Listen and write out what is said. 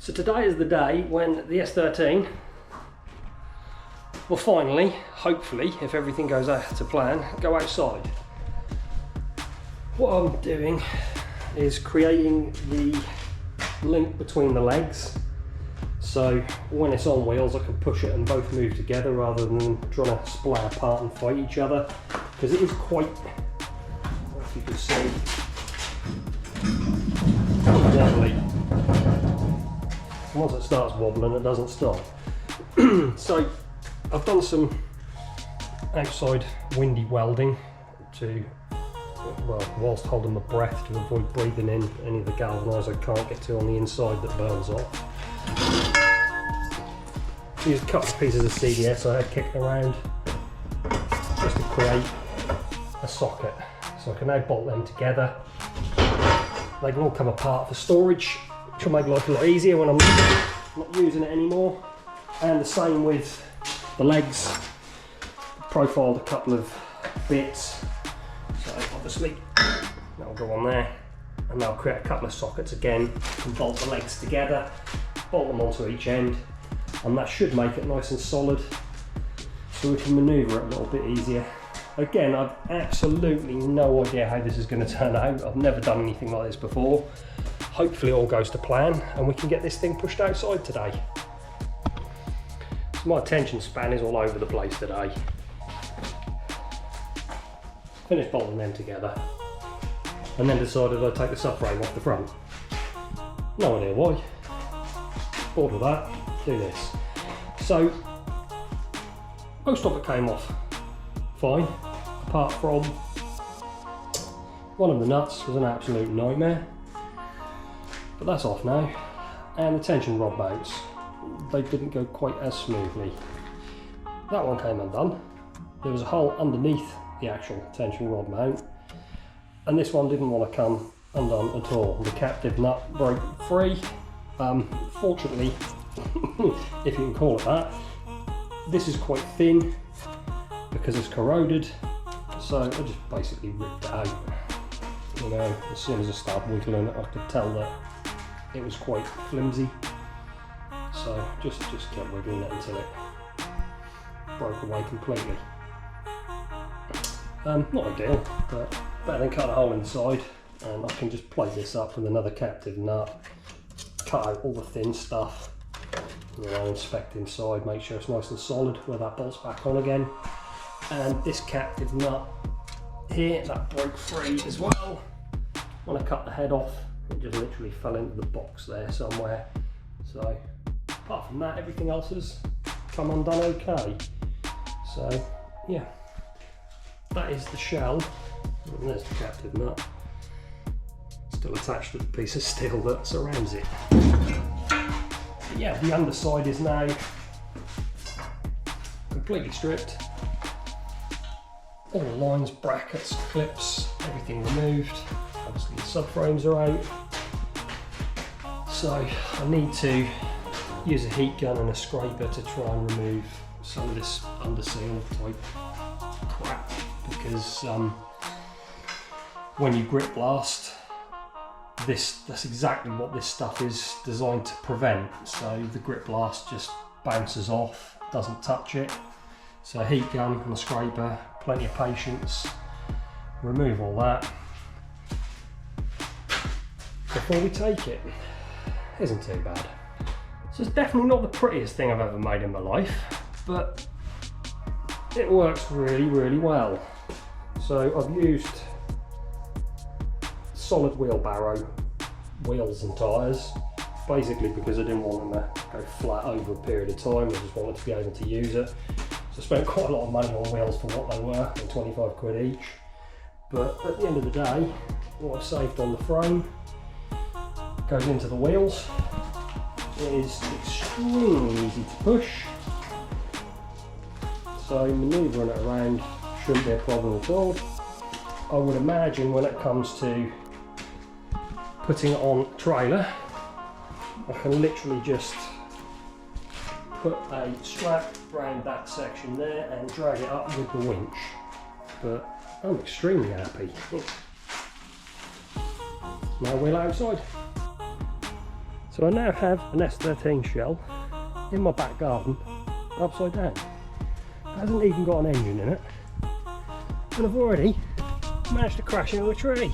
So today is the day when the S13 will finally, hopefully, if everything goes to plan, go outside. What I'm doing is creating the link between the legs, so when it's on wheels I can push it and both move together rather than trying to splay apart and fight each other, because it is quite, if you can see, wobbly. Once it starts wobbling, it doesn't stop. So I've done some outside windy welding to, well, whilst holding my breath to avoid breathing in any of the galvaniser I can't get to on the inside that burns off. Used a couple of pieces of CDS I had kicking around just to create a socket, so I can now bolt them together. They can all come apart for storage, which will make life a lot easier when I'm not using it anymore. And the same with the legs. Profiled a couple of bits, so obviously that'll go on there, and I'll create a couple of sockets again and bolt the legs together, bolt them onto each end, and that should make it nice and solid so we can manoeuvre it a little bit easier. Again, I've absolutely no idea how this is going to turn out. I've never done anything like this before. Hopefully it all goes to plan and we can get this thing pushed outside today. So my attention span is all over the place today. Finished bolting them together and then decided I'd take the subframe off the front. No idea why. Bored with that, do this. So most of it came off fine, apart from one of the nuts was an absolute nightmare, but that's off now. And the tension rod mounts, they didn't go quite as smoothly. That one came undone. There was a hole underneath the actual tension rod mount, and this one didn't want to come undone at all. The captive nut broke free. Fortunately, if you can call it that, this is quite thin because it's corroded, so I just basically ripped it out. You know, as soon as I started wiggling it, I could tell that it was quite flimsy, so just kept wiggling it until it broke away completely. Not ideal, but better than cut a hole inside. And I can just plate this up with another captive nut, cut out all the thin stuff, you know, inspect inside, make sure it's nice and solid where that bolts back on again. And this captive nut here, that broke free as well. When I cut the head off, it just literally fell into the box there somewhere. So apart from that, everything else has come undone okay. So yeah, that is the shell, and there's the captive nut, still attached to the piece of steel that surrounds it. But yeah, the underside is now completely stripped. All the lines, brackets, clips, everything removed. Obviously the subframes are out. So I need to use a heat gun and a scraper to try and remove some of this underseal type crap, because when you grip blast, that's exactly what this stuff is designed to prevent. So the grip blast just bounces off, doesn't touch it. So a heat gun and a scraper, plenty of patience, remove all that before we take it. Isn't too bad. So it's definitely not the prettiest thing I've ever made in my life, but it works really, really well. So I've used solid wheelbarrow wheels and tyres, basically because I didn't want them to go flat over a period of time. I just wanted to be able to use it. So I spent quite a lot of money on wheels for what they were, 25 quid each. But at the end of the day, what I've saved on the frame goes into the wheels. It is extremely easy to push, so manoeuvring it around shouldn't be a problem at all. I would imagine when it comes to putting it on a trailer, I can literally just put a strap around that section there and drag it up with the winch. But I'm extremely happy. Now wheel outside. So I now have an S13 shell in my back garden, upside down. It hasn't even got an engine in it, and I've already managed to crash into a tree.